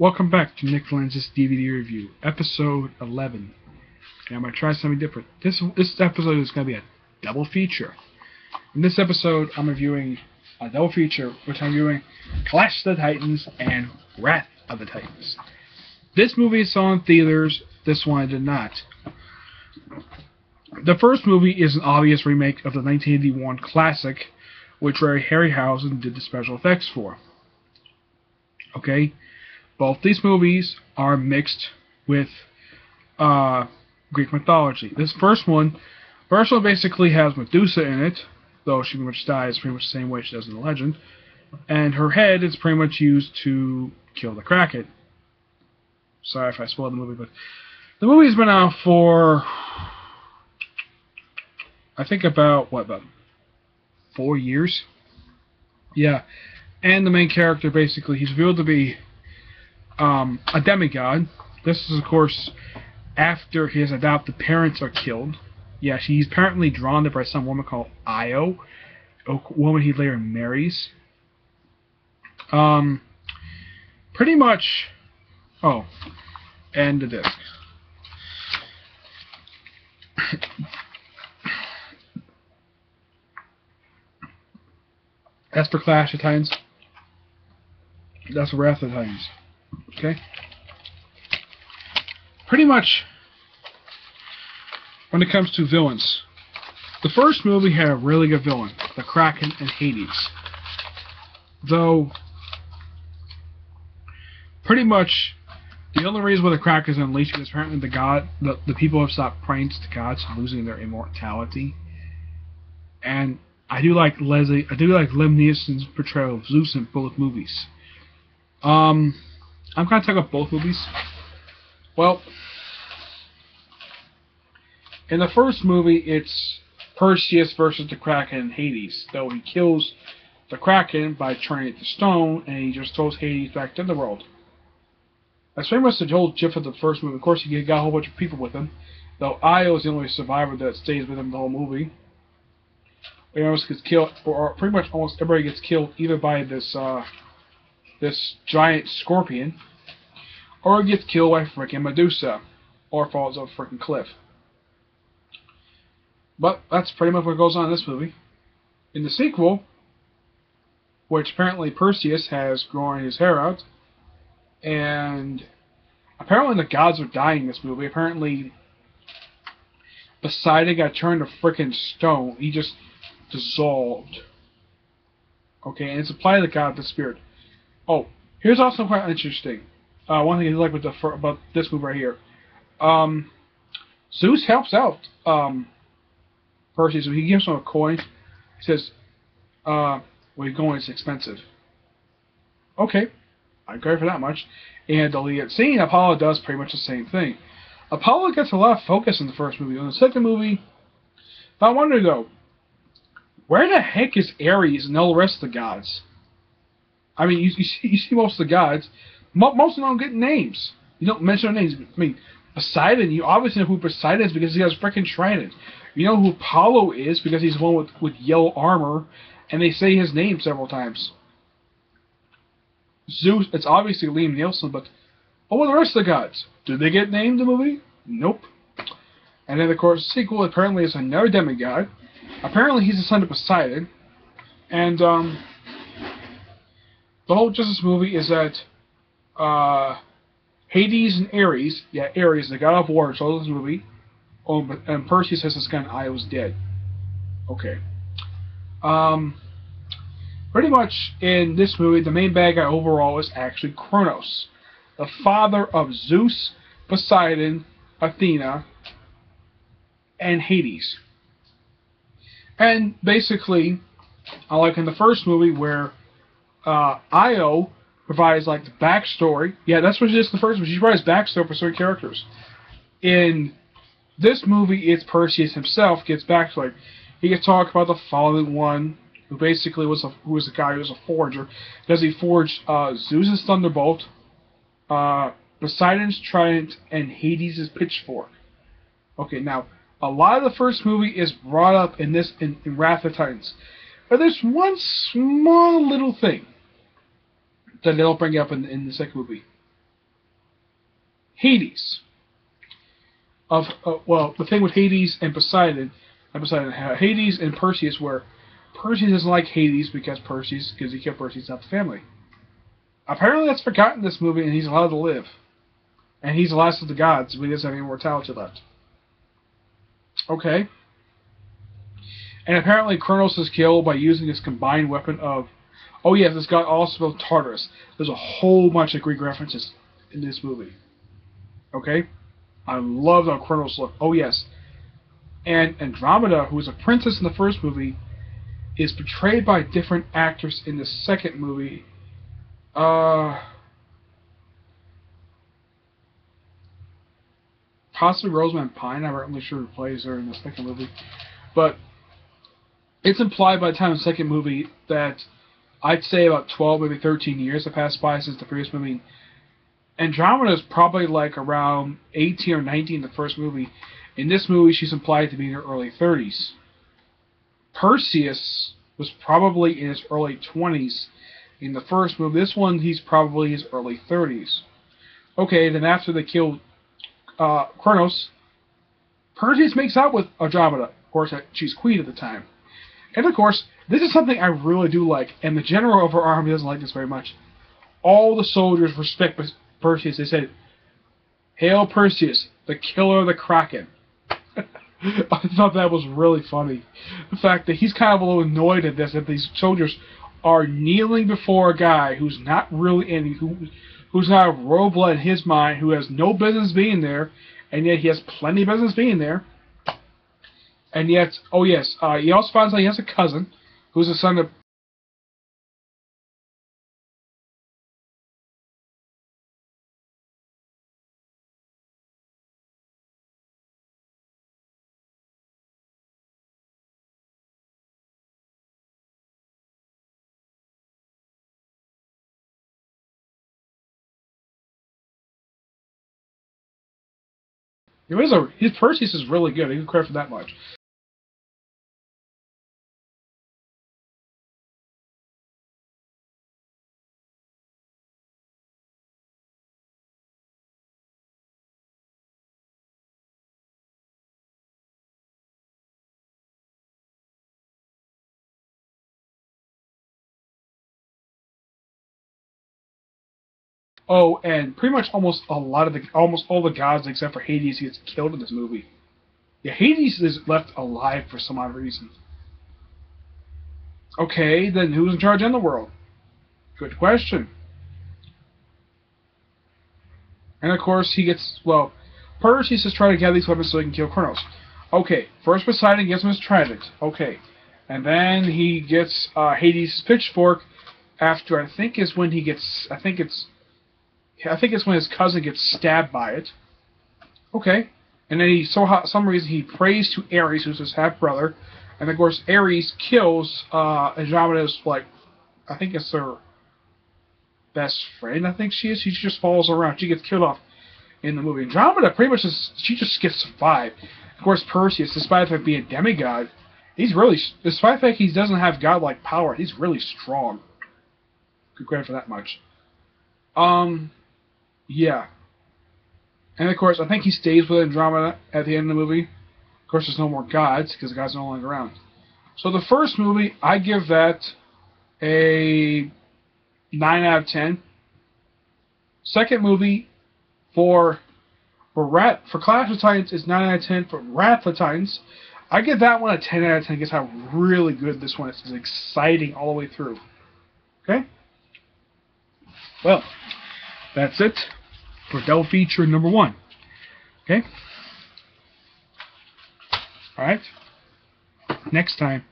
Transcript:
Welcome back to Nick Lenz's DVD review, episode 11. And I'm going to try something different. This episode is going to be a double feature. In this episode, I'm reviewing a double feature, which I'm reviewing Clash of the Titans and Wrath of the Titans. This movie saw in theaters, this one I did not. The first movie is an obvious remake of the 1981 classic, which Ray Harryhausen did the special effects for. Okay? Both these movies are mixed with Greek mythology. This first one basically has Medusa in it, though she pretty much dies pretty much the same way she does in the legend, and her head is pretty much used to kill the Kraken. Sorry if I spoiled the movie, but the movie's been out for, I think about 4 years? Yeah, and the main character basically, he's revealed to be a demigod. This is, of course, after his adopted parents are killed. Yeah, he's apparently drawn to by some woman called Io, a woman he later marries. Pretty much. Oh, and the disc. As for Clash of Titans, that's Wrath of the Titans. Okay? Pretty much, when it comes to villains, the first movie had a really good villain, the Kraken and Hades. Though, pretty much, the only reason why the Kraken is unleashed is apparently the people have stopped praying to the gods, losing their immortality. And I do like Liam Neeson's portrayal of Zeus in both movies. I'm going to talk about both movies. Well, in the first movie, it's Perseus versus the Kraken and Hades. Though he kills the Kraken by turning it to stone, and he just throws Hades back to the world. That's pretty much the whole gist of the first movie. Of course, he got a whole bunch of people with him. Though Io is the only survivor that stays with him the whole movie. Everyone else gets killed, or pretty much almost everybody gets killed either by this giant scorpion, or gets killed by freaking Medusa, or falls off a freaking cliff. But that's pretty much what goes on in this movie. In the sequel, which apparently Perseus has grown his hair out, and apparently the gods are dying in this movie. Apparently Poseidon got turned to freaking stone. He just dissolved. Okay, and it's applied to the god of the spirit. Oh, here's also quite interesting. One thing I like about this movie right here. Zeus helps out Perseus. So he gives him a coin. He says, where you're going is expensive. Okay, I agree for that much. And the lead scene, Apollo does pretty much the same thing. Apollo gets a lot of focus in the first movie. In the second movie, I wonder though, where the heck is Ares and all the rest of the gods? I mean, you see most of the gods. Most of them don't get names. You don't mention their names. I mean, Poseidon, you obviously know who Poseidon is because he has freaking trident. You know who Apollo is because he's the one with yellow armor, and they say his name several times. Zeus, it's obviously Liam Neeson, but what are the rest of the gods? Do they get named in the movie? Nope. And then, of course, the sequel apparently is another demigod. Apparently, he's the son of Poseidon. And, the whole gist of this movie is that Hades and Ares, Ares, the god of war, so this movie, and Perseus has this gun, I was dead. Okay. Pretty much in this movie, the main bad guy overall is actually Kronos, the father of Zeus, Poseidon, Athena, and Hades. And basically, like in the first movie where Io provides like the backstory. Yeah, that's what she does in the first one. She provides backstory for certain characters. In this movie, it's Perseus himself gets backstory. He gets to talk about the fallen one, who basically was a guy who was a forger, because he forged Zeus's thunderbolt, Poseidon's trident, and Hades' pitchfork. Okay, now a lot of the first movie is brought up in Wrath of the Titans. But there's one small little thing that they don't bring up in the second movie. Hades. Well, the thing with Hades and Poseidon, Hades and Perseus, where Perseus doesn't like Hades because he killed Perseus, not the family. Apparently that's forgotten in this movie, and he's allowed to live. And he's the last of the gods, but he doesn't have any mortality left. Okay. And apparently Kronos is killed by using his combined weapon of... Oh yes, this god also built Tartarus. There's a whole bunch of Greek references in this movie. Okay? I love how Kronos looked. Oh yes. And Andromeda, who was a princess in the first movie, is portrayed by different actors in the second movie. Possibly Rosamund Pine. I'm not really sure who plays her in the second movie. But it's implied by the time of the second movie that I'd say about 12, maybe 13 years have passed by since the previous movie. Andromeda is probably like around 18 or 19 in the first movie. In this movie, she's implied to be in her early 30s. Perseus was probably in his early 20s in the first movie. This one, he's probably his early 30s. Okay, then after they kill Kronos, Perseus makes out with Andromeda. Of course, she's queen at the time. And of course, this is something I really do like, and the general of our army doesn't like this very much. All the soldiers respect Perseus. They said, "Hail Perseus, the killer of the Kraken." I thought that was really funny. The fact that he's kind of a little annoyed at this, that these soldiers are kneeling before a guy who's not really any, who's not a royal blood in his mind, who has no business being there, and yet he has plenty of business being there. And yet, oh yes, he also finds out he has a cousin who's the son of... His Perseus is really good. I give credit for that much. Oh, and pretty much almost all the gods except for Hades gets killed in this movie. Yeah, Hades is left alive for some odd reason. Okay, then who's in charge in the world? Good question. And of course he gets, well, Perseus is trying to gather these weapons so he can kill Kronos. Okay, first Poseidon gets him his trident. Okay. And then he gets Hades' pitchfork after I think it's when his cousin gets stabbed by it. Okay. And then some reason he prays to Ares, who's his half brother, and of course Ares kills Andromeda's, like, I think it's her best friend. I think she is. She just falls around. She gets killed off in the movie. Andromeda pretty much she just gets survived. Of course, Perseus, despite the fact being a demigod, despite the fact he doesn't have godlike power, he's really strong. Good credit for that much. Yeah. And of course, I think he stays with Andromeda at the end of the movie. Of course, there's no more gods, because the gods are no longer around. So the first movie, I give that a 9 out of 10. Second movie, for Clash of Titans, is 9 out of 10. For Wrath of Titans, I give that one a 10 out of 10. Guess how really good this one is. It's exciting all the way through. Okay? Well, that's it for Double Feature number 1. Okay? Alright? Next time,